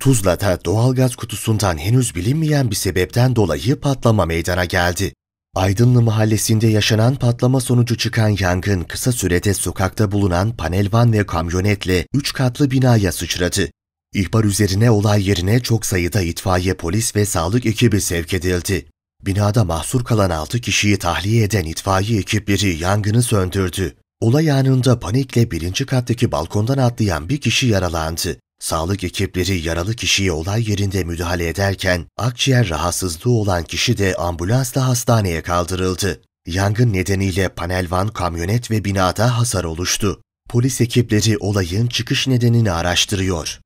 Tuzla'da doğalgaz kutusundan henüz bilinmeyen bir sebepten dolayı patlama meydana geldi. Aydınlı Mahallesi'nde yaşanan patlama sonucu çıkan yangın kısa sürede sokakta bulunan panelvan ve kamyonetle 3 katlı binaya sıçradı. İhbar üzerine olay yerine çok sayıda itfaiye, polis ve sağlık ekibi sevk edildi. Binada mahsur kalan 6 kişiyi tahliye eden itfaiye ekipleri yangını söndürdü. Olay anında panikle 1. kattaki balkondan atlayan bir kişi yaralandı. Sağlık ekipleri yaralı kişiye olay yerinde müdahale ederken akciğer rahatsızlığı olan kişi de ambulansla hastaneye kaldırıldı. Yangın nedeniyle panelvan, kamyonet ve binada hasar oluştu. Polis ekipleri olayın çıkış nedenini araştırıyor.